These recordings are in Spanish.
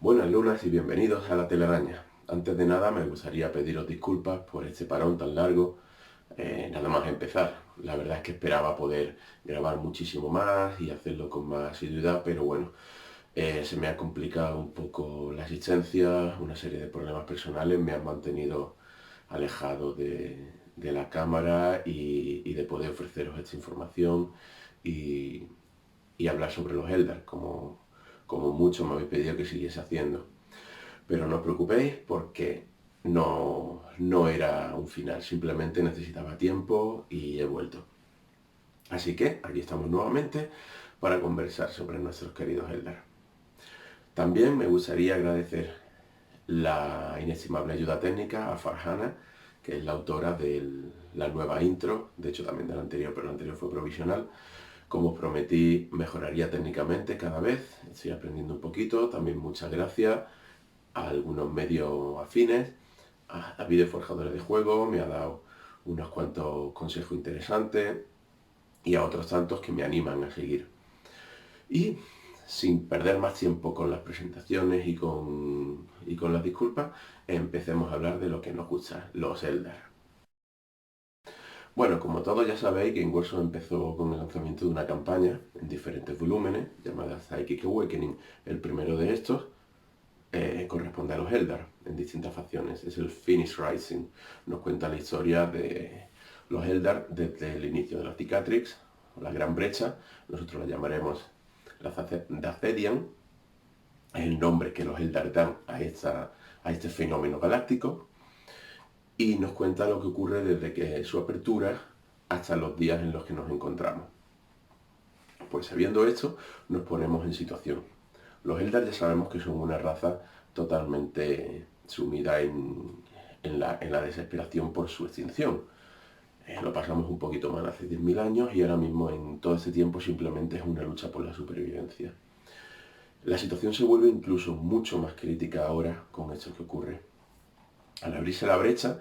Buenas lunas y bienvenidos a La Telaraña. Antes de nada me gustaría pediros disculpas por este parón tan largo. Nada más empezar. La verdad es que esperaba poder grabar muchísimo más y hacerlo con más asiduidad, pero bueno, se me ha complicado un poco la asistencia, una serie de problemas personales me han mantenido alejado de la cámara y de poder ofreceros esta información y, y hablar sobre los Eldar, como mucho me habéis pedido que siguiese haciendo. Pero no os preocupéis porque no era un final, simplemente necesitaba tiempo y he vuelto. Así que aquí estamos nuevamente para conversar sobre nuestros queridos Eldar. También me gustaría agradecer la inestimable ayuda técnica a Farhana, que es la autora de la nueva intro, de hecho también de la anterior, pero la anterior fue provisional. Como os prometí, mejoraría técnicamente cada vez, estoy aprendiendo un poquito, también muchas gracias a algunos medios afines, a videoforjadores de juego, me ha dado unos cuantos consejos interesantes y a otros tantos que me animan a seguir. Y sin perder más tiempo con las presentaciones y con las disculpas, empecemos a hablar de lo que nos gusta, los Eldar. Bueno, como todos ya sabéis, Game Workshop empezó con el lanzamiento de una campaña en diferentes volúmenes llamada Psychic Awakening. El primero de estos corresponde a los Eldar en distintas facciones. Es el Phoenix Rising. Nos cuenta la historia de los Eldar desde el inicio de la Cicatrix, la Gran Brecha. Nosotros la llamaremos la Dathedian. Es el nombre que los Eldar dan a este fenómeno galáctico. Y nos cuenta lo que ocurre desde que su apertura hasta los días en los que nos encontramos. Pues sabiendo esto, nos ponemos en situación. Los Eldar ya sabemos que son una raza totalmente sumida en la desesperación por su extinción. Lo pasamos un poquito mal hace 10.000 años y ahora mismo en todo este tiempo simplemente es una lucha por la supervivencia. La situación se vuelve incluso mucho más crítica ahora con esto que ocurre. Al abrirse la brecha,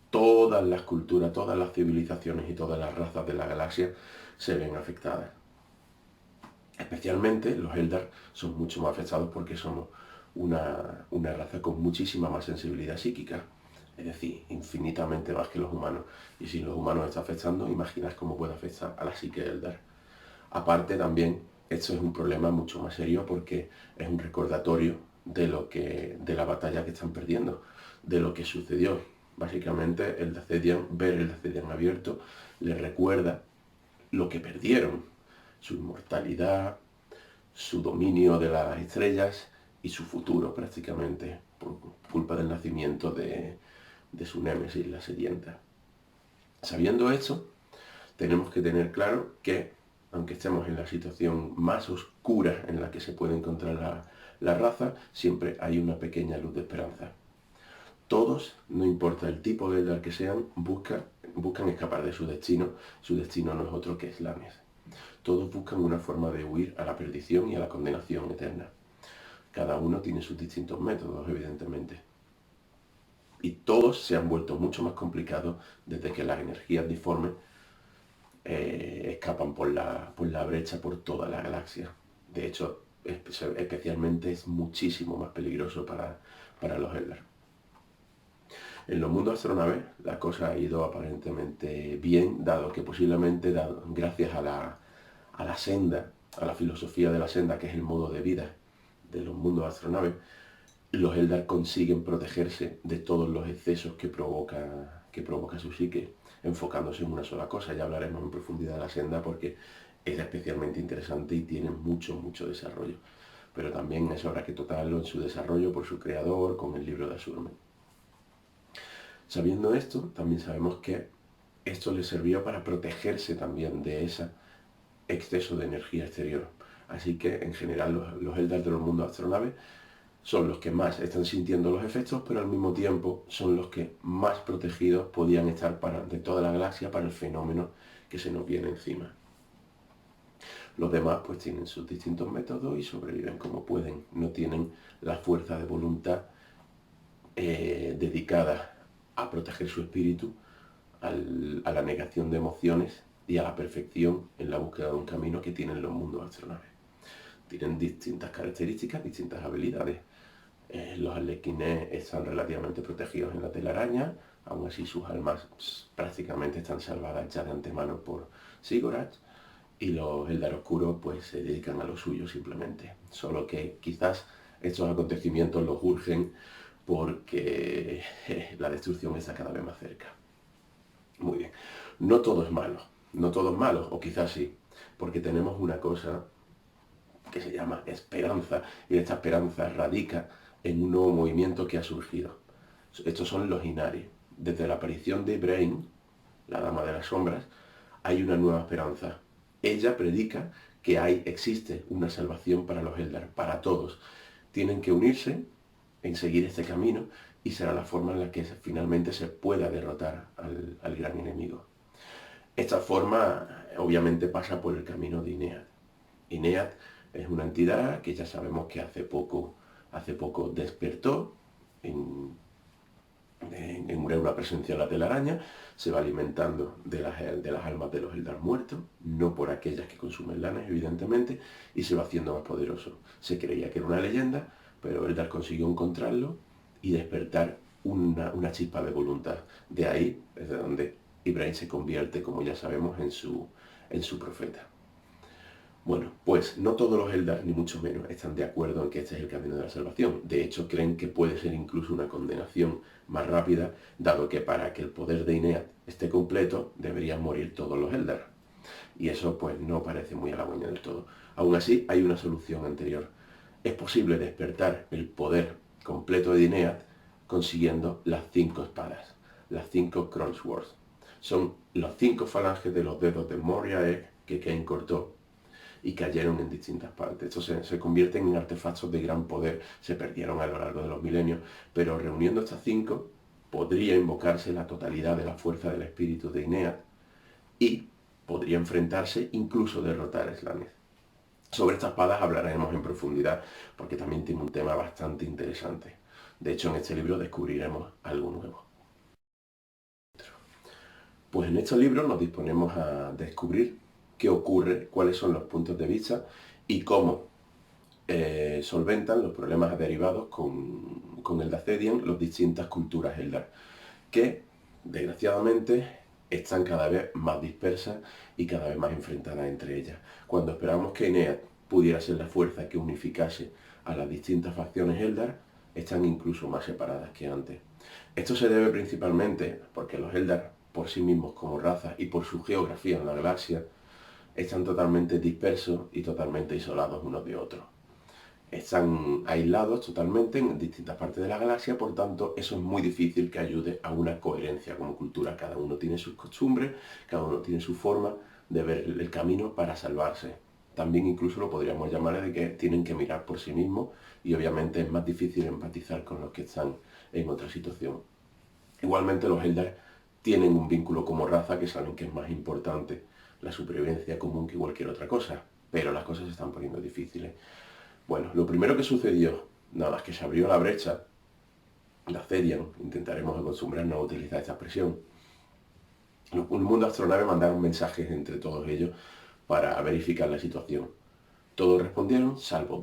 todas las culturas, todas las civilizaciones y todas las razas de la galaxia se ven afectadas. Especialmente los Eldar son mucho más afectados porque somos una raza con muchísima más sensibilidad psíquica, es decir, infinitamente más que los humanos. Y si los humanos está afectando, imaginas cómo puede afectar a la psique Eldar. Aparte también, esto es un problema mucho más serio porque es un recordatorio de la batalla que están perdiendo, de lo que sucedió. Básicamente, ver el Dathedian abierto les recuerda lo que perdieron, su inmortalidad, su dominio de las estrellas y su futuro prácticamente, por culpa del nacimiento de su némesis, la Sedienta. Sabiendo esto, tenemos que tener claro que, aunque estemos en la situación más oscura en la que se puede encontrar la raza, siempre hay una pequeña luz de esperanza. Todos, no importa el tipo de Eldar que sean, buscan escapar de su destino. Su destino no es otro que Slanesh. Todos buscan una forma de huir a la perdición y a la condenación eterna. Cada uno tiene sus distintos métodos, evidentemente. Y todos se han vuelto mucho más complicados desde que las energías disformes escapan por la brecha por toda la galaxia. De hecho, especialmente es muchísimo más peligroso para los Eldar. En los mundos astronaves la cosa ha ido aparentemente bien, dado que posiblemente, gracias a la senda, a la filosofía de la senda, que es el modo de vida de los mundos astronaves, los Eldar consiguen protegerse de todos los excesos que provoca su psique, enfocándose en una sola cosa. Ya hablaremos en profundidad de la senda porque es especialmente interesante y tiene mucho, mucho desarrollo. Pero también es hora que tocarlo en su desarrollo por su creador con el libro de Asurmen. Sabiendo esto, también sabemos que esto les sirvió para protegerse también de ese exceso de energía exterior. Así que, en general, los Eldar de los mundos astronaves son los que más están sintiendo los efectos, pero al mismo tiempo son los que más protegidos podían estar de toda la galaxia para el fenómeno que se nos viene encima. Los demás pues tienen sus distintos métodos y sobreviven como pueden. No tienen la fuerza de voluntad dedicada a proteger su espíritu, a la negación de emociones y a la perfección en la búsqueda de un camino que tienen los mundos astronaves. Tienen distintas características, distintas habilidades, Los arlequines están relativamente protegidos en la telaraña, aún así sus almas prácticamente están salvadas ya de antemano por Sigurd, y los Eldar Oscuros pues se dedican a lo suyo simplemente. Solo que quizás estos acontecimientos los urgen porque la destrucción está cada vez más cerca. Muy bien. No todo es malo, no todo es malo, o quizás sí, porque tenemos una cosa que se llama esperanza, y esta esperanza radica en un nuevo movimiento que ha surgido. Estos son los Inari. Desde la aparición de Ibrahim, la Dama de las Sombras, hay una nueva esperanza. Ella predica que existe una salvación para los Eldar, para todos. Tienen que unirse en seguir este camino y será la forma en la que finalmente se pueda derrotar al gran enemigo. Esta forma obviamente pasa por el camino de Inead. Inead es una entidad que ya sabemos que hace poco despertó en una presencia en la telaraña, se va alimentando de las almas de los Eldar muertos, no por aquellas que consumen lanas, evidentemente, y se va haciendo más poderoso. Se creía que era una leyenda, pero Eldar consiguió encontrarlo y despertar una chispa de voluntad. De ahí es de donde Ibrahim se convierte, como ya sabemos, en su profeta. Bueno, pues no todos los Eldar, ni mucho menos, están de acuerdo en que este es el camino de la salvación. De hecho, creen que puede ser incluso una condenación más rápida, dado que para que el poder de Inead esté completo, deberían morir todos los Eldar. Y eso, pues, no parece muy halagüeño del todo. Aún así, hay una solución anterior. Es posible despertar el poder completo de Inead consiguiendo las 5 espadas, las 5 Kronswords. Son los 5 falanges de los dedos de Moria que Cain cortó y cayeron en distintas partes. Estos se convierten en artefactos de gran poder, se perdieron a lo largo de los milenios, pero reuniendo estas 5 podría invocarse la totalidad de la fuerza del espíritu de Inead y podría enfrentarse, incluso derrotar a Slanesh. Sobre estas espadas hablaremos en profundidad, porque también tiene un tema bastante interesante. De hecho, en este libro descubriremos algo nuevo. Pues en este libro nos disponemos a descubrir qué ocurre, cuáles son los puntos de vista y cómo solventan los problemas derivados con el Dacedian las distintas culturas Eldar, que desgraciadamente están cada vez más dispersas y cada vez más enfrentadas entre ellas. Cuando esperamos que Inead pudiera ser la fuerza que unificase a las distintas facciones Eldar, están incluso más separadas que antes. Esto se debe principalmente porque los Eldar, por sí mismos como raza y por su geografía en la galaxia, están totalmente dispersos y totalmente isolados unos de otros. Están aislados totalmente en distintas partes de la galaxia, por tanto, eso es muy difícil que ayude a una coherencia como cultura. Cada uno tiene sus costumbres, cada uno tiene su forma de ver el camino para salvarse. También incluso lo podríamos llamar de que tienen que mirar por sí mismos y obviamente es más difícil empatizar con los que están en otra situación. Igualmente los Eldar tienen un vínculo como raza que saben que es más importante la supervivencia común que cualquier otra cosa, pero las cosas se están poniendo difíciles. Bueno, lo primero que sucedió, nada más que se abrió la brecha, la Cedian, intentaremos acostumbrarnos a utilizar esta expresión, el mundo astronave mandaron mensajes entre todos ellos para verificar la situación. Todos respondieron, salvo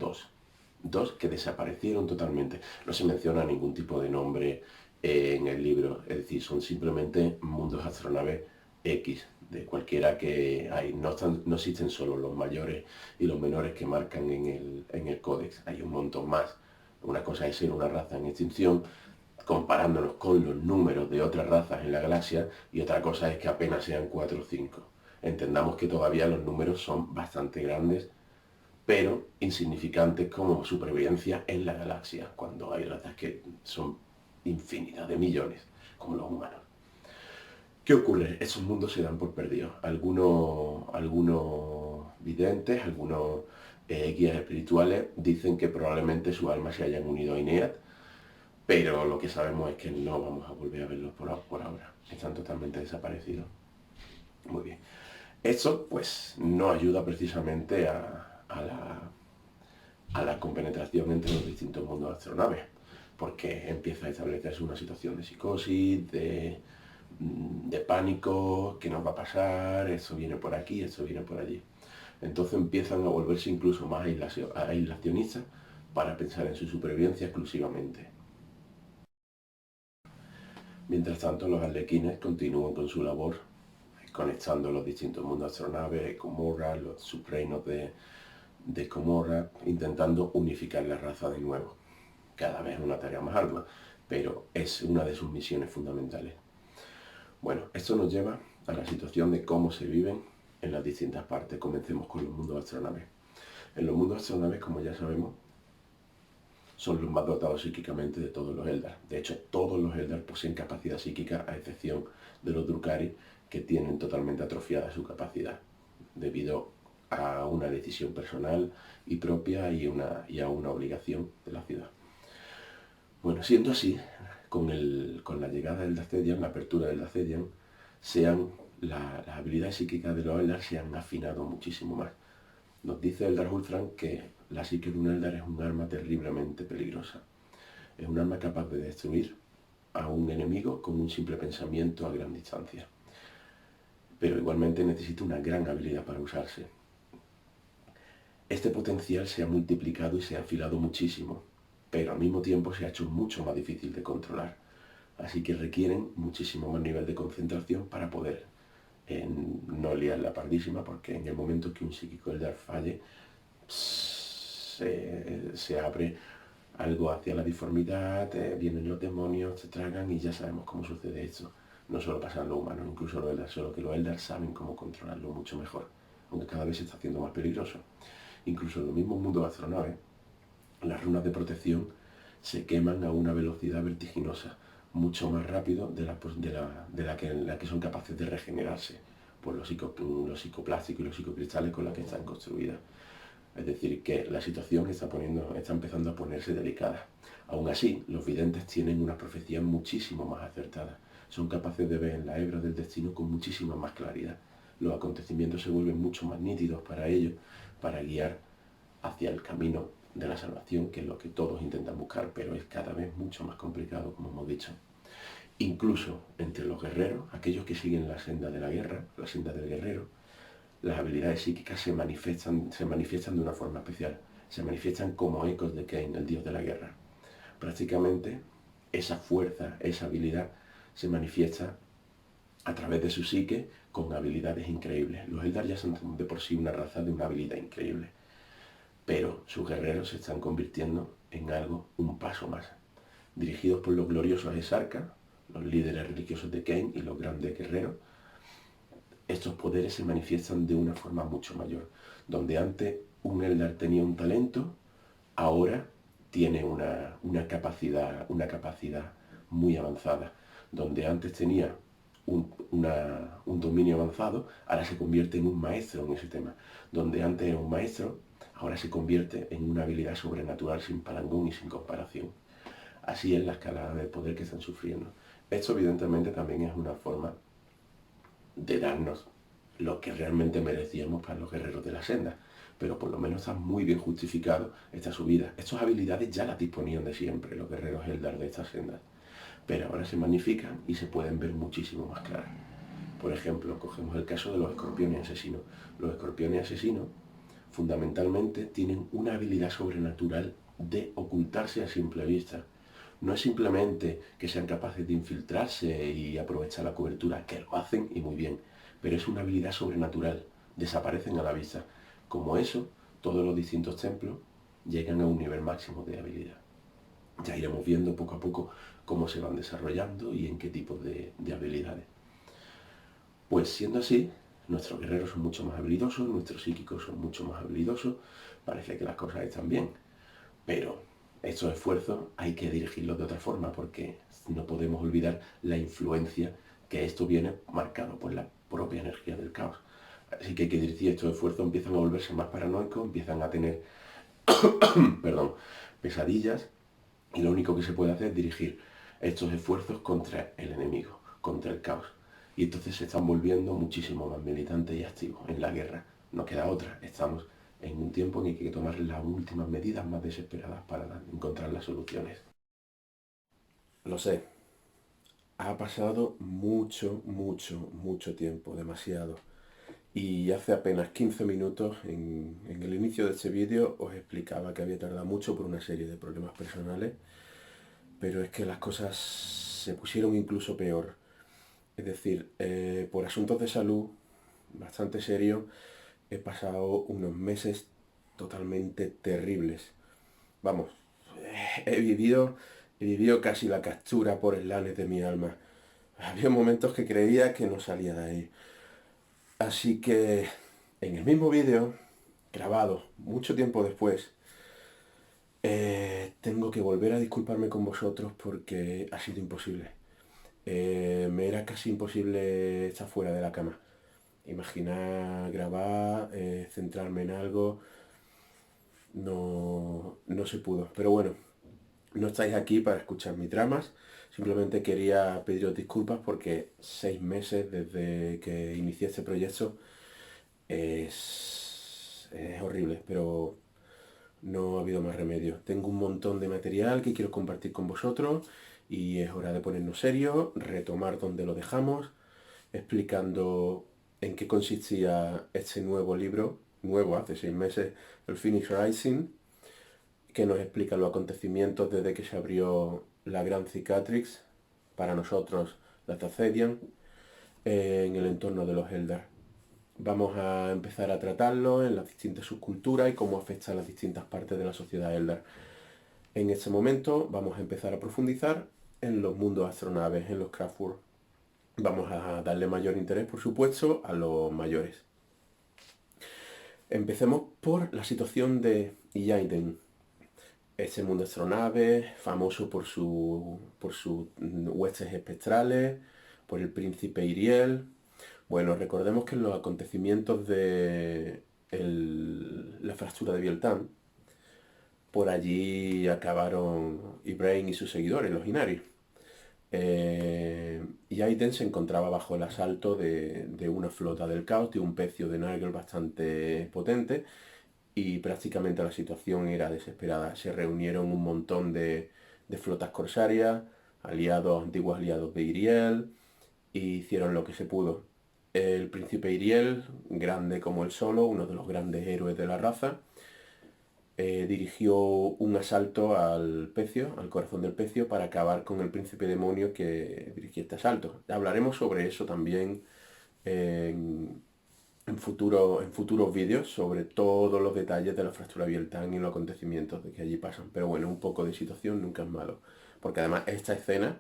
dos que desaparecieron totalmente. No se menciona ningún tipo de nombre en el libro, es decir, son simplemente mundos astronaves X, de cualquiera que hay. No existen solo los mayores y los menores que marcan en el códex, hay un montón más. Una cosa es ser una raza en extinción, comparándonos con los números de otras razas en la galaxia, y otra cosa es que apenas sean 4 o 5. Entendamos que todavía los números son bastante grandes, pero insignificantes como supervivencia en la galaxia, cuando hay razas que son infinidad de millones, como los humanos. ¿Qué ocurre? Esos mundos se dan por perdidos. Algunos videntes, algunos guías espirituales dicen que probablemente sus almas se hayan unido a Inead, pero lo que sabemos es que no vamos a volver a verlos por ahora. Están totalmente desaparecidos. Muy bien. Esto pues no ayuda precisamente a la compenetración entre los distintos mundos de astronaves, porque empieza a establecerse una situación de psicosis, de pánico, qué nos va a pasar, esto viene por aquí, esto viene por allí. Entonces empiezan a volverse incluso más aislacionistas, para pensar en su supervivencia exclusivamente. Mientras tanto, los arlequines continúan con su labor, conectando los distintos mundos astronaves, Comorra, los subreinos de Comorra, intentando unificar la raza de nuevo. Cada vez es una tarea más ardua, pero es una de sus misiones fundamentales. Bueno, esto nos lleva a la situación de cómo se viven en las distintas partes. Comencemos con los mundos astronaves. En los mundos astronaves, como ya sabemos, son los más dotados psíquicamente de todos los Eldar. De hecho, todos los Eldar poseen capacidad psíquica, a excepción de los Drukhari, que tienen totalmente atrofiada su capacidad, debido a una decisión personal y propia y a una obligación de la ciudad. Bueno, siendo así, con la llegada del Dathedian, la apertura del Dathedian, las habilidades psíquicas de los Eldar se han afinado muchísimo más. Nos dice Eldar Hulthran que la psique de un Eldar es un arma terriblemente peligrosa. Es un arma capaz de destruir a un enemigo con un simple pensamiento a gran distancia. Pero igualmente necesita una gran habilidad para usarse. Este potencial se ha multiplicado y se ha afilado muchísimo, pero al mismo tiempo se ha hecho mucho más difícil de controlar. Así que requieren muchísimo más nivel de concentración para poder no liar la pardísima, porque en el momento que un psíquico Eldar falle, se abre algo hacia la deformidad, vienen los demonios, te tragan y ya sabemos cómo sucede esto. No solo pasa en los humanos, incluso los Eldar, solo que los Eldar saben cómo controlarlo mucho mejor, aunque cada vez se está haciendo más peligroso. Incluso en los mismos mundos astronaves, las runas de protección se queman a una velocidad vertiginosa, mucho más rápido de la que son capaces de regenerarse por los psicoplásticos y los psicocristales con los que están construidas. Es decir, que la situación está empezando a ponerse delicada. Aún así, los videntes tienen una profecía muchísimo más acertada. Son capaces de ver en la hebra del destino con muchísima más claridad. Los acontecimientos se vuelven mucho más nítidos para ellos, para guiar hacia el camino de la salvación, que es lo que todos intentan buscar, pero es cada vez mucho más complicado, como hemos dicho. Incluso entre los guerreros, aquellos que siguen la senda de la guerra, la senda del guerrero, las habilidades psíquicas se manifiestan de una forma especial. Se manifiestan como ecos de Cain, el dios de la guerra. Prácticamente esa fuerza, esa habilidad se manifiesta a través de su psique con habilidades increíbles. Los Eldar ya son de por sí una raza de una habilidad increíble, pero sus guerreros se están convirtiendo en algo un paso más. Dirigidos por los gloriosos Esarca, los líderes religiosos de Cain y los grandes guerreros, estos poderes se manifiestan de una forma mucho mayor. Donde antes un Eldar tenía un talento, ahora tiene una capacidad muy avanzada. Donde antes tenía un dominio avanzado, ahora se convierte en un maestro en ese tema. Donde antes era un maestro, ahora se convierte en una habilidad sobrenatural sin parangón y sin comparación. Así es la escalada de poder que están sufriendo. Esto evidentemente también es una forma de darnos lo que realmente merecíamos para los guerreros de la senda, pero por lo menos está muy bien justificado esta subida. Estas habilidades ya las disponían de siempre los guerreros Eldar de esta senda, pero ahora se magnifican y se pueden ver muchísimo más claras. Por ejemplo, cogemos el caso de los escorpiones asesinos. Los escorpiones asesinos fundamentalmente tienen una habilidad sobrenatural de ocultarse a simple vista. No es simplemente que sean capaces de infiltrarse y aprovechar la cobertura, que lo hacen y muy bien, pero es una habilidad sobrenatural, desaparecen a la vista. Como eso, todos los distintos templos llegan a un nivel máximo de habilidad. Ya iremos viendo poco a poco cómo se van desarrollando y en qué tipo de habilidades. Pues siendo así, nuestros guerreros son mucho más habilidosos, nuestros psíquicos son mucho más habilidosos, parece que las cosas están bien, pero estos esfuerzos hay que dirigirlos de otra forma, porque no podemos olvidar la influencia que esto viene marcado por la propia energía del caos. Así que hay que dirigir estos esfuerzos, empiezan a volverse más paranoicos, empiezan a tener perdón, pesadillas, y lo único que se puede hacer es dirigir estos esfuerzos contra el enemigo, contra el caos. Y entonces se están volviendo muchísimo más militantes y activos en la guerra. No queda otra, estamos en un tiempo en el que hay que tomar las últimas medidas más desesperadas para encontrar las soluciones. Lo sé, ha pasado mucho tiempo, demasiado. Y hace apenas 15 minutos, en el inicio de este vídeo, os explicaba que había tardado mucho por una serie de problemas personales, pero es que las cosas se pusieron incluso peor. Es decir, por asuntos de salud bastante serios, he pasado unos meses totalmente terribles. Vamos, he vivido casi la captura por eslanes de mi alma. Había momentos que creía que no salía de ahí. Así que en el mismo vídeo, grabado mucho tiempo después, tengo que volver a disculparme con vosotros porque ha sido imposible. Me era casi imposible estar fuera de la cama. Imaginar, grabar, centrarme en algo, no se pudo. Pero bueno, no estáis aquí para escuchar mis dramas. Simplemente quería pediros disculpas porque 6 meses desde que inicié este proyecto es horrible, pero no ha habido más remedio. Tengo un montón de material que quiero compartir con vosotros y es hora de ponernos serios, retomar donde lo dejamos, explicando en qué consistía este nuevo libro, nuevo hace 6 meses, el Phoenix Rising, que nos explica los acontecimientos desde que se abrió la Gran Cicatrix, para nosotros la Tazedian, en el entorno de los Eldar. Vamos a empezar a tratarlo en las distintas subculturas y cómo afecta a las distintas partes de la sociedad Eldar. En este momento vamos a empezar a profundizar en los mundos astronaves, en los Craftworld. Vamos a darle mayor interés, por supuesto, a los mayores. Empecemos por la situación de Yaiden. Este mundo astronave, famoso por sus huestes espectrales, por el príncipe Iriel. Bueno, recordemos que en los acontecimientos de la fractura de Bieltan, por allí acabaron Ibrahim y sus seguidores, los Inari. Y Aiden se encontraba bajo el asalto de una flota del caos, de un pecio de Nurgle bastante potente, y prácticamente la situación era desesperada. Se reunieron un montón de flotas corsarias, aliados, antiguos aliados de Iriel, y hicieron lo que se pudo. El príncipe Iriel, grande como él solo, uno de los grandes héroes de la raza, dirigió un asalto al pecio, al corazón del pecio, para acabar con el príncipe demonio que dirigía este asalto. Hablaremos sobre eso también en futuros vídeos, sobre todos los detalles de la fractura Bieltan y los acontecimientos de que allí pasan. Pero bueno, un poco de situación nunca es malo, porque además esta escena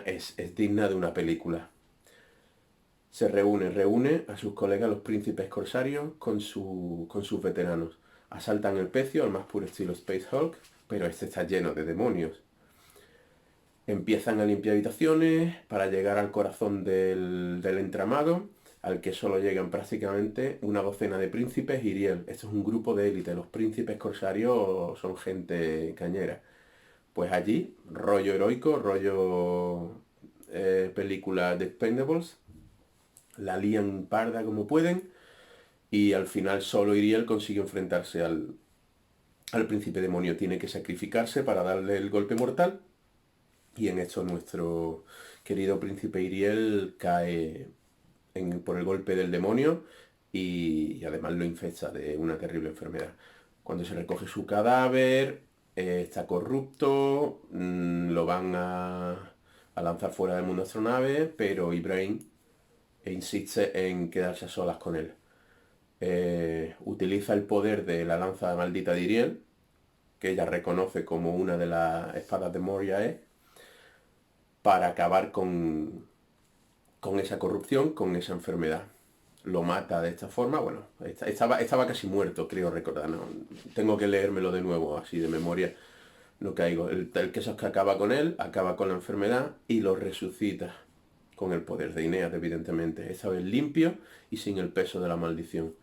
es digna de una película. Se reúne a sus colegas los príncipes corsarios con sus veteranos. Asaltan el pecio al más puro estilo Space Hulk, pero este está lleno de demonios. Empiezan a limpiar habitaciones para llegar al corazón del entramado, al que solo llegan prácticamente una docena de príncipes y Iriel. Esto es un grupo de élite. Los príncipes corsarios son gente cañera. Pues allí, rollo heroico, rollo película de Expendables, la lían parda como pueden y al final solo Iriel consigue enfrentarse al príncipe demonio. Tiene que sacrificarse para darle el golpe mortal y en esto nuestro querido príncipe Iriel cae por el golpe del demonio y además lo infecta de una terrible enfermedad. Cuando se recoge su cadáver, está corrupto, lo van a lanzar fuera del mundo astronave, pero Ibrahim insiste en quedarse a solas con él. Utiliza el poder de la lanza maldita de Iriel, que ella reconoce como una de las espadas de Moria, para acabar con esa corrupción, con esa enfermedad. Lo mata de esta forma, bueno, estaba casi muerto, creo recordar, ¿no? Tengo que leérmelo de nuevo, así de memoria, no caigo. El que acaba con él, acaba con la enfermedad y lo resucita con el poder de Ineas, evidentemente, esta vez limpio y sin el peso de la maldición.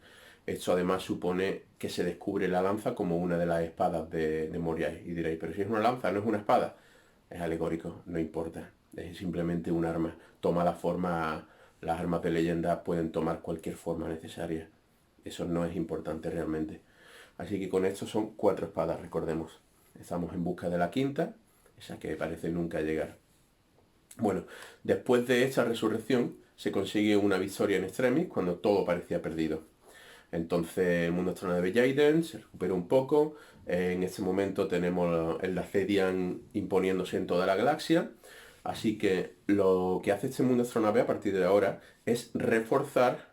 Esto además supone que se descubre la lanza como una de las espadas de Moriai. Y diréis, pero si es una lanza, no es una espada. Es alegórico, no importa. Es simplemente un arma. Toma la forma, las armas de leyenda pueden tomar cualquier forma necesaria. Eso no es importante realmente. Así que con esto son 4 espadas, recordemos. Estamos en busca de la quinta, esa que parece nunca llegar. Bueno, después de esta resurrección, se consigue una victoria en extremis cuando todo parecía perdido. Entonces el mundo astronave Jaden se recupera un poco. En este momento tenemos el Lacedian imponiéndose en toda la galaxia. Así que lo que hace este mundo astronave a partir de ahora es reforzar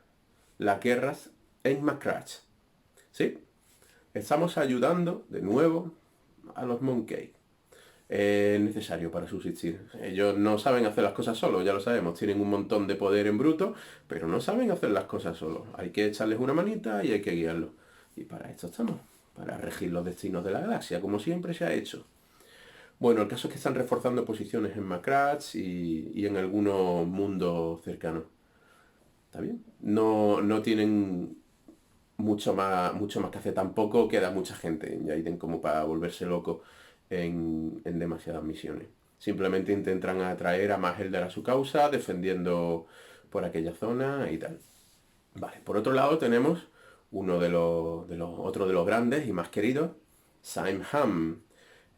las guerras en Macragge. ¿Sí? Estamos ayudando de nuevo a los Monkey. Es necesario para subsistir. Ellos no saben hacer las cosas solos, ya lo sabemos. Tienen un montón de poder en bruto, pero no saben hacer las cosas solos. Hay que echarles una manita y hay que guiarlos. Y para esto estamos, para regir los destinos de la galaxia, como siempre se ha hecho. Bueno, el caso es que están reforzando posiciones en Macragge y en algunos mundos cercanos. ¿Está bien? No tienen mucho más que hacer. Tampoco queda mucha gente en Jaden como para volverse loco en demasiadas misiones. Simplemente intentan atraer a más Eldar a su causa, defendiendo por aquella zona y tal. Vale, por otro lado tenemos uno otro de los grandes y más queridos, Saimham.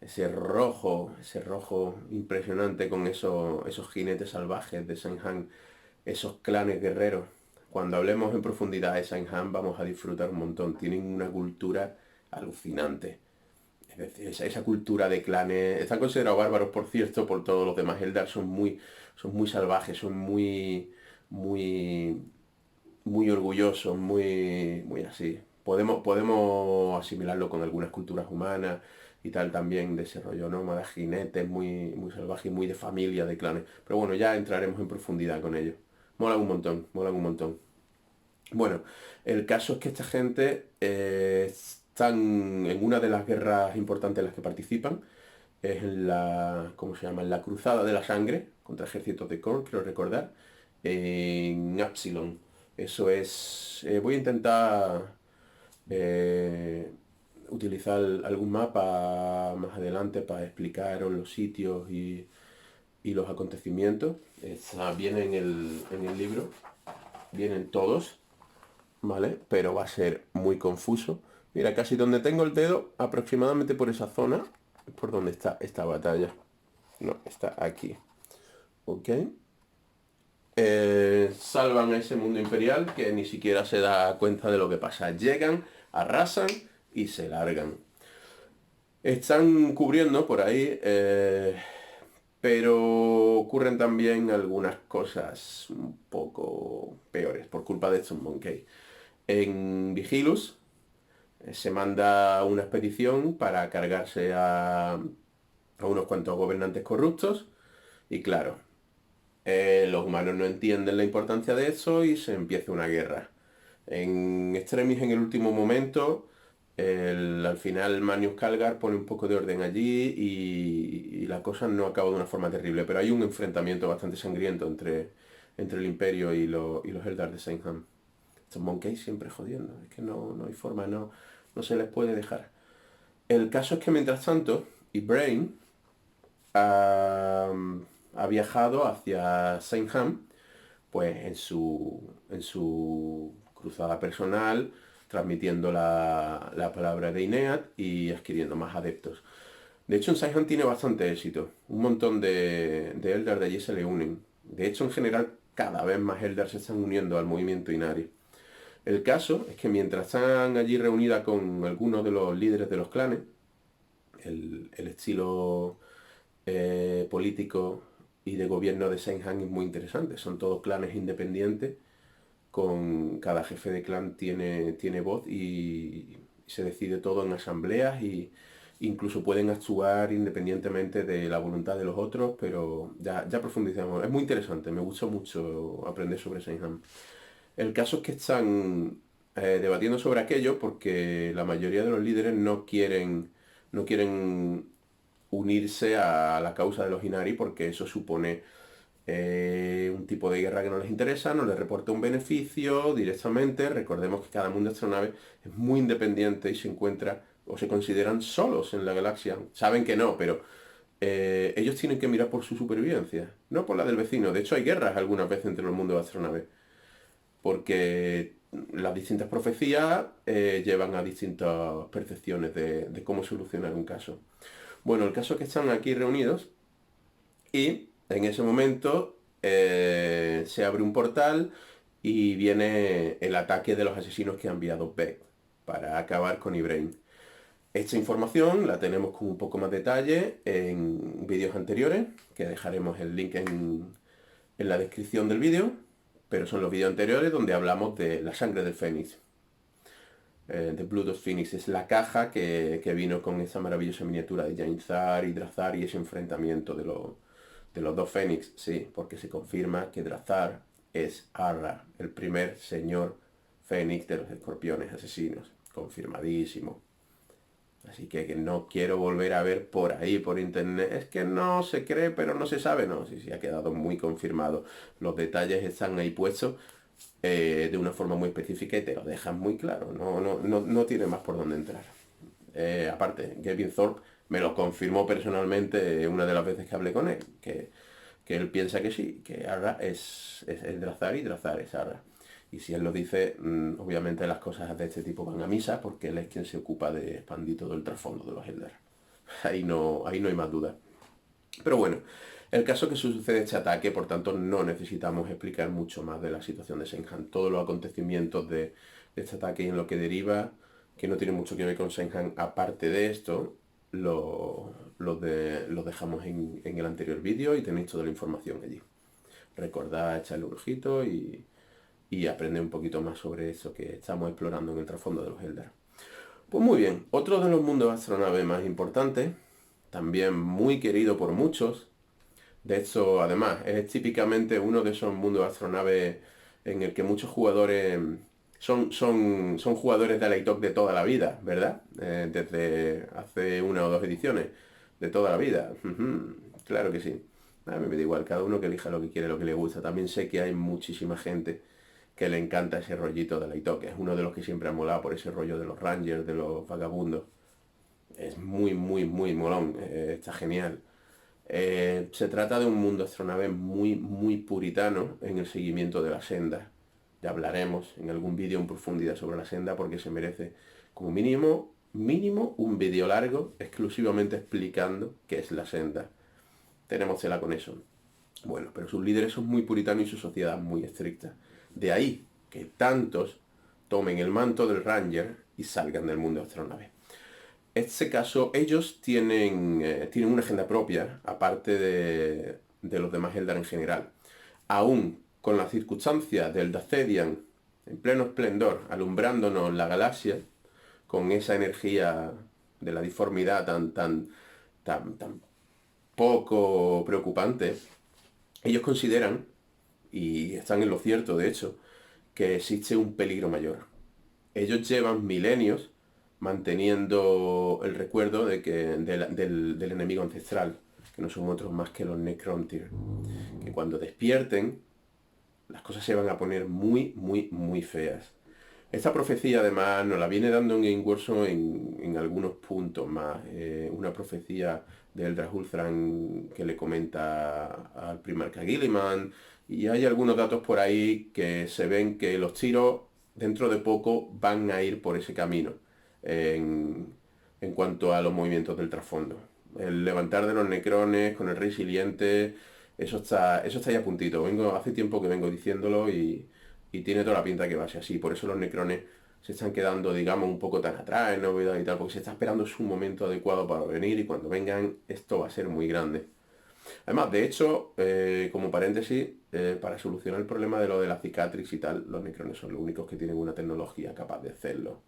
Ese rojo impresionante con esos jinetes salvajes de Saimham, esos clanes guerreros. Cuando hablemos en profundidad de Saimham vamos a disfrutar un montón. Tienen una cultura alucinante. Es decir, esa cultura de clanes. Están considerados bárbaros, por cierto, por todos los demás Eldar. Son muy salvajes, son muy, muy orgullosos, muy así. Podemos asimilarlo con algunas culturas humanas y tal también, de ese rollo nómada, jinetes, muy salvaje y muy de familia, de clanes. Pero bueno, ya entraremos en profundidad con ellos. Molan un montón, molan un montón. Bueno, el caso es que esta gente están en una de las guerras importantes en las que participan. Es en la, ¿cómo se llama? En la Cruzada de la Sangre contra ejércitos de Khorne, quiero recordar, en Absilon. Eso es... voy a intentar utilizar algún mapa más adelante para explicaros los sitios y los acontecimientos. Viene en el libro, vienen todos, ¿vale? Pero va a ser muy confuso. Mira, casi donde tengo el dedo, aproximadamente por esa zona, es por donde está esta batalla. No, está aquí. ¿Ok? Salvan a ese mundo imperial que ni siquiera se da cuenta de lo que pasa. Llegan, arrasan y se largan. Están cubriendo por ahí, pero ocurren también algunas cosas un poco peores por culpa de estos Monkey. En Vigilus se manda una expedición para cargarse a unos cuantos gobernantes corruptos y claro, los humanos no entienden la importancia de eso y se empieza una guerra. En Extremis, en el último momento, al final Magnus Calgar pone un poco de orden allí y la cosa no acaba de una forma terrible, pero hay un enfrentamiento bastante sangriento entre el Imperio y los Eldar de Saimham. Estos Monkeys siempre jodiendo, es que no hay forma, no se les puede dejar. El caso es que mientras tanto, Ibrahim ha viajado hacia Saimham, pues en su cruzada personal, transmitiendo la palabra de Inead y adquiriendo más adeptos. De hecho, en Saimham tiene bastante éxito. Un montón de Eldar de allí se le unen. De hecho, en general, cada vez más Eldar se están uniendo al movimiento Inari. El caso es que mientras están allí reunida con algunos de los líderes de los clanes, el estilo político y de gobierno de Saimham es muy interesante. Son todos clanes independientes, con cada jefe de clan tiene voz y se decide todo en asambleas y incluso pueden actuar independientemente de la voluntad de los otros, pero ya profundizamos. Es muy interesante, me gusta mucho aprender sobre Saimham. El caso es que están debatiendo sobre aquello porque la mayoría de los líderes no quieren unirse a la causa de los Inari porque eso supone un tipo de guerra que no les interesa, no les reporta un beneficio directamente. Recordemos que cada mundo astronave es muy independiente y se encuentra o se consideran solos en la galaxia. Saben que no, pero ellos tienen que mirar por su supervivencia, no por la del vecino. De hecho, hay guerras algunas veces entre los mundos astronaves, porque las distintas profecías llevan a distintas percepciones de cómo solucionar un caso. Bueno, el caso es que están aquí reunidos y en ese momento se abre un portal y viene el ataque de los asesinos que ha enviado Beck para acabar con Ibrahim. Esta información la tenemos con un poco más detalle en vídeos anteriores, que dejaremos el link en la descripción del vídeo, pero son los vídeos anteriores donde hablamos de la sangre del Fénix. The Blood of Phoenix es la caja que vino con esa maravillosa miniatura de Jain-Zar y Drazar y ese enfrentamiento de los dos Fénix, sí, porque se confirma que Drazar es Arra, el primer señor Fénix de los escorpiones asesinos, confirmadísimo. Así que no quiero volver a ver por ahí, por internet. Es que no se cree, pero no se sabe. No, sí, sí, ha quedado muy confirmado. Los detalles están ahí puestos de una forma muy específica y te lo dejan muy claro. No tiene más por dónde entrar. Aparte, Gavin Thorpe me lo confirmó personalmente una de las veces que hablé con él. Que él piensa que sí, que Arra es Drazar y Drazar es Arra. Y si él lo dice, obviamente las cosas de este tipo van a misa porque él es quien se ocupa de expandir todo el trasfondo de los Eldar. Ahí no hay más duda. Pero bueno, el caso que sucede este ataque, por tanto, no necesitamos explicar mucho más de la situación de Senhan. Todos los acontecimientos de este ataque y en lo que deriva, que no tiene mucho que ver con Senhan, aparte de esto, los dejamos en el anterior vídeo y tenéis toda la información allí. Recordad echarle un ojito y aprender un poquito más sobre eso que estamos explorando en el trasfondo de los Eldar. Pues muy bien, otro de los mundos astronave más importantes, también muy querido por muchos. De hecho, además, es típicamente uno de esos mundos astronave en el que muchos jugadores son jugadores de la ITOC de toda la vida, ¿verdad? Desde hace una o dos ediciones, de toda la vida. Claro que sí. A mí me da igual, cada uno que elija lo que quiere, lo que le gusta. También sé que hay muchísima gente que le encanta ese rollito de la ITOC. Es uno de los que siempre ha molado por ese rollo de los Rangers, de los vagabundos. Es muy molón, está genial. Se trata de un mundo astronave muy puritano en el seguimiento de la senda. Ya hablaremos en algún vídeo en profundidad sobre la senda porque se merece como mínimo un vídeo largo exclusivamente explicando qué es la senda. Tenemos tela con eso. Bueno, pero sus líderes son muy puritanos y su sociedad muy estricta. De ahí que tantos tomen el manto del Ranger y salgan del mundo astronave. En este caso, ellos tienen una agenda propia, aparte de los demás Eldar en general. Aún con la circunstancia del Dacedian en pleno esplendor, alumbrándonos la galaxia, con esa energía de la disformidad tan poco preocupante, ellos consideran, y están en lo cierto de hecho, que existe un peligro mayor. Ellos llevan milenios manteniendo el recuerdo del enemigo ancestral, que no son otros más que los Necrontyr, que cuando despierten las cosas se van a poner muy feas. Esta profecía además nos la viene dando en Game Warzone en algunos puntos más. Una profecía de Eldar Hulthran que le comenta al primarca Gilliman. Y hay algunos datos por ahí que se ven que los tiros dentro de poco van a ir por ese camino en cuanto a los movimientos del trasfondo. El levantar de los necrones con el rey siliente, eso está ya a puntito. Hace tiempo que vengo diciéndolo y tiene toda la pinta que va a ser así. Por eso los necrones se están quedando, digamos, un poco tan atrás en novedad y tal, porque se está esperando su momento adecuado para venir y cuando vengan esto va a ser muy grande. Además, de hecho, como paréntesis, para solucionar el problema de lo de la cicatrix y tal, los necrones son los únicos que tienen una tecnología capaz de hacerlo.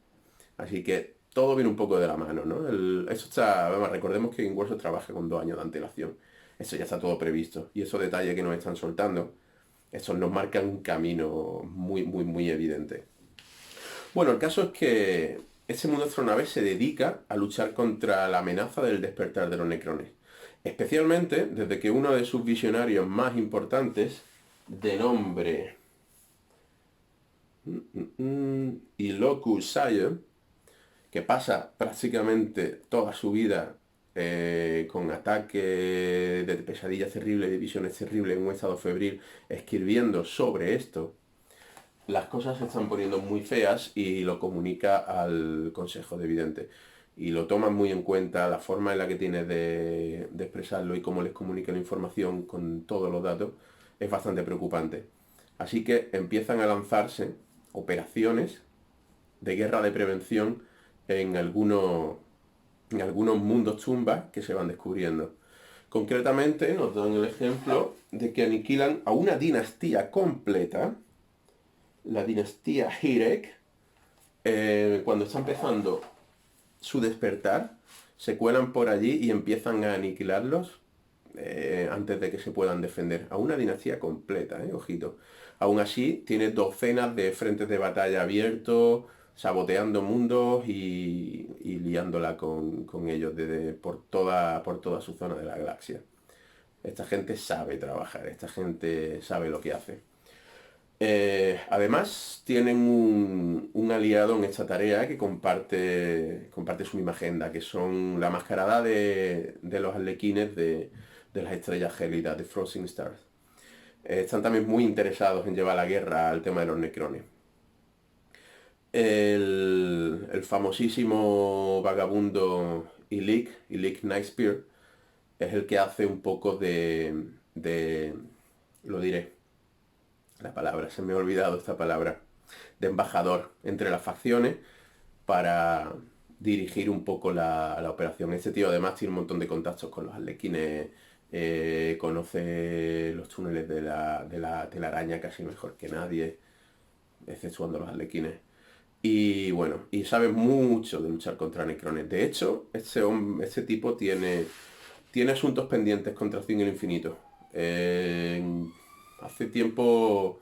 Así que todo viene un poco de la mano, ¿no? Eso está, vamos, recordemos que Warzone trabaja con 2 años de antelación. Eso ya está todo previsto. Y esos detalles que nos están soltando, eso nos marcan un camino muy evidente. Bueno, el caso es que ese mundo astronave se dedica a luchar contra la amenaza del despertar de los necrones. Especialmente desde que uno de sus visionarios más importantes, de nombre Iloku Sayo, que pasa prácticamente toda su vida con ataques de pesadillas terribles, de visiones terribles en un estado febril, escribiendo sobre esto, las cosas se están poniendo muy feas y lo comunica al Consejo de Videntes. Y lo toman muy en cuenta la forma en la que tiene de expresarlo y cómo les comunica la información con todos los datos. es bastante preocupante. Así que empiezan a lanzarse operaciones de guerra de prevención en algunos mundos tumbas que se van descubriendo. Concretamente nos dan el ejemplo de que aniquilan a una dinastía completa, la dinastía Hirek, cuando está empezando su despertar, se cuelan por allí y empiezan a aniquilarlos antes de que se puedan defender. A una dinastía completa, ojito. Aún así, tiene docenas de frentes de batalla abiertos, saboteando mundos y liándola con ellos por toda su zona de la galaxia. Esta gente sabe trabajar, esta gente sabe lo que hace. Además, tienen un aliado en esta tarea que comparte su misma agenda, que son la mascarada de los arlequines de las estrellas gélidas, de Frozen Stars. Están también muy interesados en llevar la guerra al tema de los necrones. El famosísimo vagabundo Illik Nightspear, es el que hace un poco lo diré, la palabra, se me ha olvidado esta palabra, de embajador entre las facciones para dirigir un poco la operación. Este tío además tiene un montón de contactos con los arlequines, conoce los túneles de la telaraña casi mejor que nadie, exceptuando los arlequines. Y bueno, y sabe mucho de luchar contra necrones. De hecho, este tipo tiene asuntos pendientes contra Thing el Infinito. Hace tiempo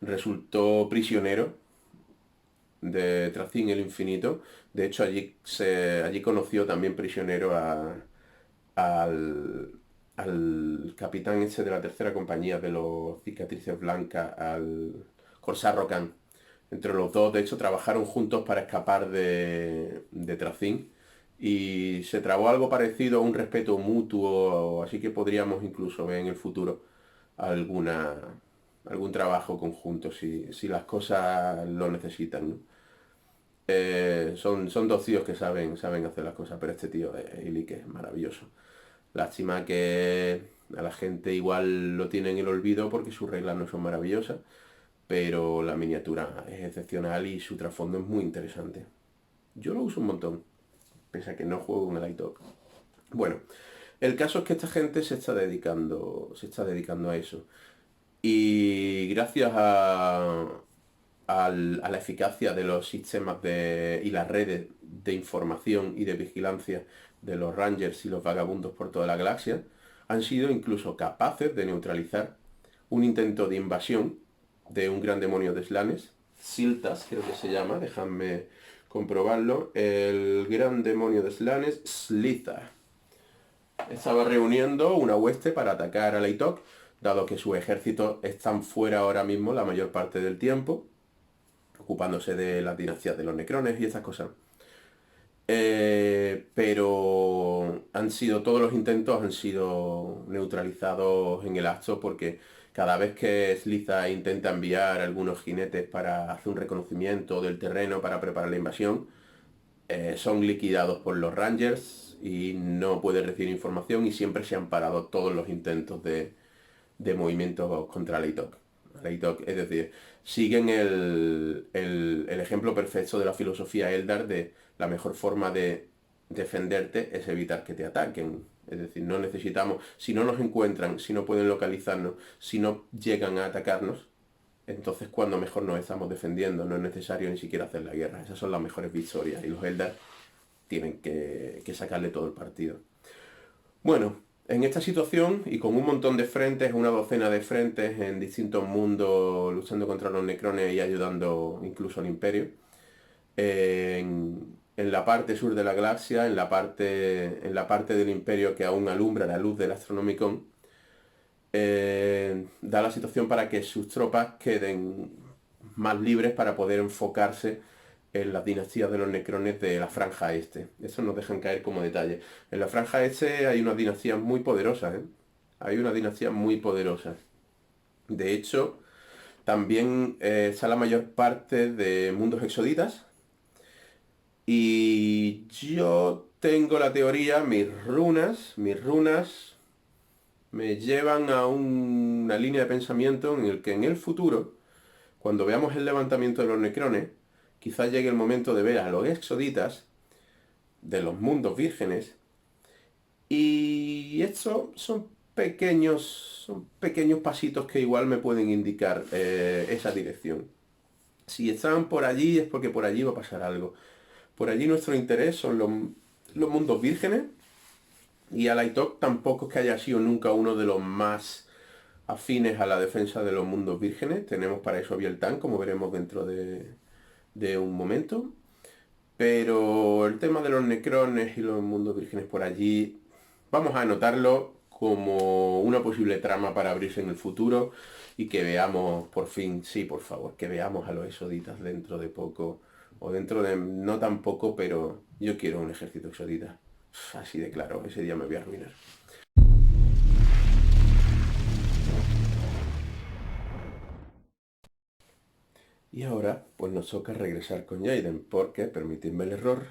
resultó prisionero de Tracing el Infinito. De hecho, allí conoció también prisionero al capitán ese de la tercera compañía de los cicatrices blancas, al Corsar Khan. Entre los dos, de hecho, trabajaron juntos para escapar de Tracing. Y se trabó algo parecido a un respeto mutuo, así que podríamos incluso ver en el futuro algún trabajo conjunto si las cosas lo necesitan, ¿no? Son dos tíos que saben hacer las cosas, pero este tío, Illy, que es maravilloso. Lástima que a la gente igual lo tiene en el olvido porque sus reglas no son maravillosas, pero la miniatura es excepcional y su trasfondo es muy interesante. Yo lo uso un montón, pese a que no juego en el iTalk. Bueno, el caso es que esta gente se está dedicando a eso. Y gracias a la eficacia de los sistemas y las redes de información y de vigilancia de los Rangers y los vagabundos por toda la galaxia, han sido incluso capaces de neutralizar un intento de invasión de un gran demonio de Slanes, Siltas creo que se llama, dejadme comprobarlo, el gran demonio de Slanes, Slitha. Estaba reuniendo una hueste para atacar a Leitok, dado que sus ejércitos están fuera ahora mismo la mayor parte del tiempo, ocupándose de las dinastías de los necrones y estas cosas. Pero todos los intentos han sido neutralizados en el acto porque cada vez que Slitha intenta enviar algunos jinetes para hacer un reconocimiento del terreno para preparar la invasión, son liquidados por los Rangers y no puede recibir información y siempre se han parado todos los intentos de movimientos contra Leitok. Es decir, siguen el ejemplo perfecto de la filosofía Eldar de la mejor forma de defenderte es evitar que te ataquen. Es decir, no necesitamos, si no nos encuentran, si no pueden localizarnos, si no llegan a atacarnos, entonces cuando mejor nos estamos defendiendo, no es necesario ni siquiera hacer la guerra. Esas son las mejores victorias y los Eldar tienen que sacarle todo el partido. Bueno, en esta situación y con un montón de frentes, una docena de frentes en distintos mundos luchando contra los necrones y ayudando incluso al Imperio, en la parte sur de la galaxia, en la parte del Imperio que aún alumbra la luz del Astronomicon, da la situación para que sus tropas queden más libres para poder enfocarse en las dinastías de los necrones de la franja este. Eso nos dejan caer como detalle. En la franja este hay unas dinastías muy poderosas, ¿eh? Hay unas dinastías muy poderosas. De hecho, también está la mayor parte de mundos exoditas. Y yo tengo la teoría, mis runas me llevan a una línea de pensamiento en el que en el futuro, cuando veamos el levantamiento de los necrones, quizás llegue el momento de ver a los exoditas de los mundos vírgenes. Y estos son pequeños pasitos que igual me pueden indicar esa dirección. Si están por allí es porque por allí va a pasar algo. Por allí nuestro interés son los mundos vírgenes. Y Alaitok tampoco es que haya sido nunca uno de los más afines a la defensa de los mundos vírgenes. Tenemos para eso a Biel-Tan, como veremos dentro de un momento. Pero el tema de los necrones y los mundos vírgenes por allí, vamos a anotarlo como una posible trama para abrirse en el futuro y que veamos por fin, sí, por favor, que veamos a los exoditas dentro de poco, o dentro de no tan poco, pero yo quiero un ejército exodita. Así de claro, ese día me voy a arruinar. Y ahora, pues nos toca regresar con Jaden, porque, permitidme el error,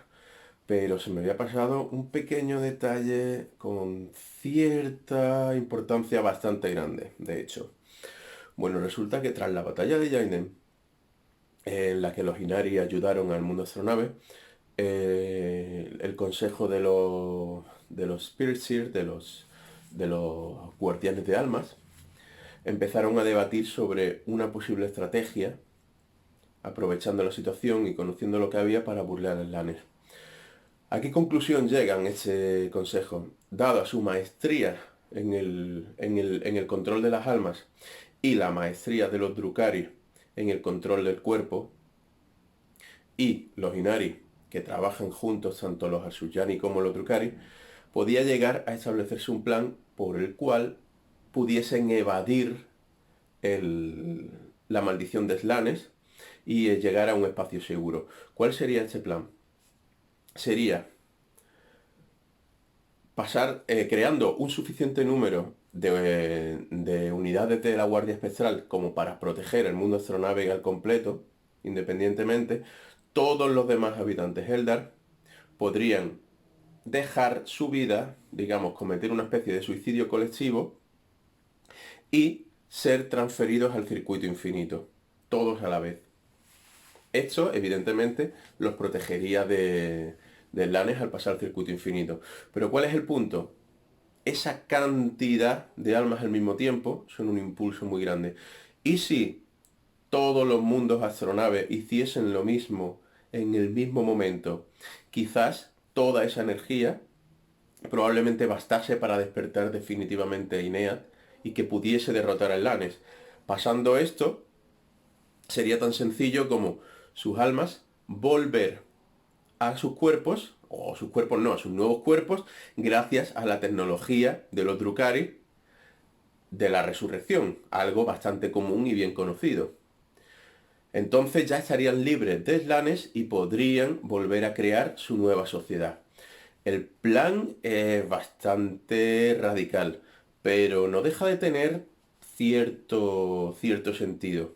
pero se me había pasado un pequeño detalle con cierta importancia bastante grande, de hecho. Bueno, resulta que tras la batalla de Jaden, en la que los Inari ayudaron al mundo astronave, el consejo de los Spirit Seers, de los guardianes de almas, empezaron a debatir sobre una posible estrategia, aprovechando la situación y conociendo lo que había para burlar a Slanesh. ¿A qué conclusión llegan este consejo? Dada su maestría en el control de las almas y la maestría de los Drukhari en el control del cuerpo, y los Inari, que trabajan juntos, tanto los Asuryani como los Drukhari, podía llegar a establecerse un plan por el cual pudiesen evadir la maldición de Slanesh y llegar a un espacio seguro. ¿Cuál sería este plan? Sería pasar creando un suficiente número de unidades de la Guardia Espectral como para proteger el mundo astronave al completo, independientemente. Todos los demás habitantes Eldar podrían dejar su vida, digamos, cometer una especie de suicidio colectivo y ser transferidos al circuito infinito, todos a la vez. Esto, evidentemente, los protegería de Slanesh al pasar al circuito infinito. Pero ¿cuál es el punto? Esa cantidad de almas al mismo tiempo son un impulso muy grande. ¿Y si todos los mundos astronaves hiciesen lo mismo en el mismo momento? Quizás toda esa energía probablemente bastase para despertar definitivamente a Inead y que pudiese derrotar a Slanesh. Pasando esto, sería tan sencillo como sus almas volver a sus cuerpos, o sus cuerpos no, a sus nuevos cuerpos, gracias a la tecnología de los Drukhari de la resurrección, algo bastante común y bien conocido. Entonces ya estarían libres de Slanesh y podrían volver a crear su nueva sociedad. El plan es bastante radical, pero no deja de tener cierto sentido.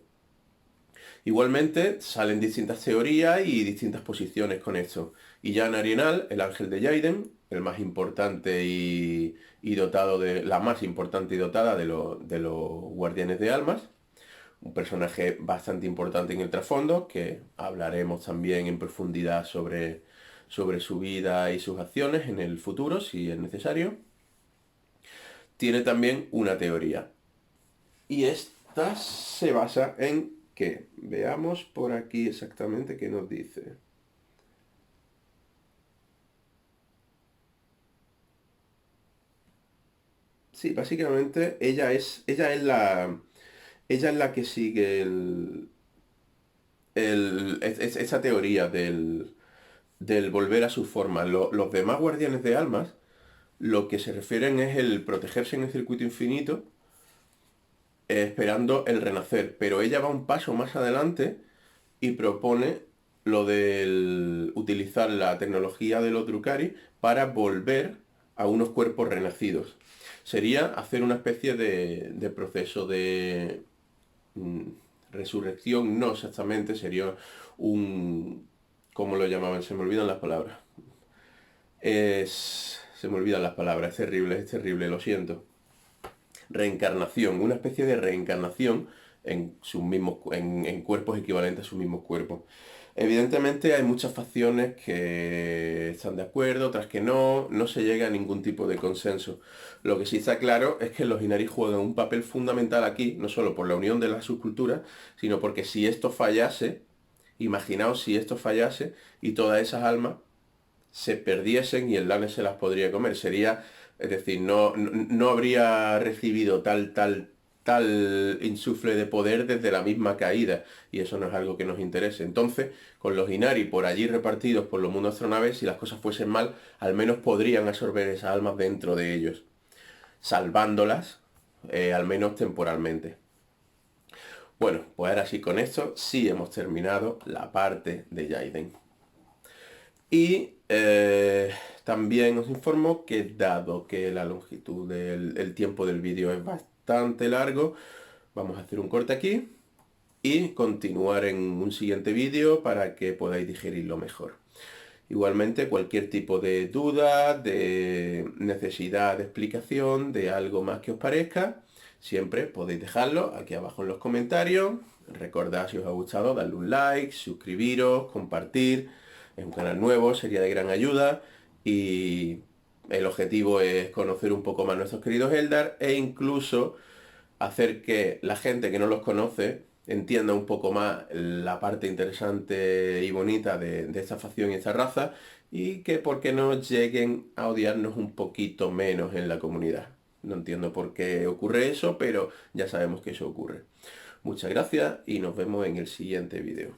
Igualmente salen distintas teorías y distintas posiciones con esto. Y ya Narienal, el ángel de Jaden, el más importante y dotado la más importante y dotada de los guardianes de almas, un personaje bastante importante en el trasfondo, que hablaremos también en profundidad sobre su vida y sus acciones en el futuro, si es necesario. Tiene también una teoría. Y esta se basa en que veamos por aquí exactamente qué nos dice. Sí, básicamente ella es la que sigue esa teoría del volver a su forma. Los demás guardianes de almas lo que se refieren es el protegerse en el circuito infinito, esperando el renacer. Pero ella va un paso más adelante y propone lo del utilizar la tecnología de los Drukhari para volver a unos cuerpos renacidos. Sería hacer una especie de proceso de resurrección, no exactamente, sería un... ¿Cómo lo llamaban? Se me olvidan las palabras. Se me olvidan las palabras, es terrible, lo siento. reencarnación, una especie de reencarnación en sus mismos, en cuerpos equivalentes a sus mismos cuerpos. Evidentemente hay muchas facciones que están de acuerdo, otras que no, no se llega a ningún tipo de consenso. Lo que sí está claro es que los Inari juegan un papel fundamental aquí, no solo por la unión de las subculturas, sino porque si esto fallase, imaginaos si esto fallase y todas esas almas se perdiesen y el Lane se las podría comer. Sería, es decir, no habría recibido tal insufle de poder desde la misma caída, y eso no es algo que nos interese. Entonces, con los Inari por allí repartidos por los mundos astronaves, si las cosas fuesen mal, al menos podrían absorber esas almas dentro de ellos, salvándolas, al menos temporalmente. Bueno, pues ahora sí, con esto sí hemos terminado la parte de Jaiden. Y también os informo que dado que la longitud el tiempo del vídeo es bastante largo, vamos a hacer un corte aquí y continuar en un siguiente vídeo para que podáis digerirlo mejor. Igualmente, cualquier tipo de duda, de necesidad de explicación, de algo más que os parezca, siempre podéis dejarlo aquí abajo en los comentarios. Recordad, si os ha gustado, darle un like, suscribiros, compartir. Es un canal nuevo, sería de gran ayuda. Y el objetivo es conocer un poco más a nuestros queridos Eldar e incluso hacer que la gente que no los conoce entienda un poco más la parte interesante y bonita de esta facción y esta raza, y que por qué no lleguen a odiarnos un poquito menos en la comunidad. No entiendo por qué ocurre eso, pero ya sabemos que eso ocurre. Muchas gracias y nos vemos en el siguiente vídeo.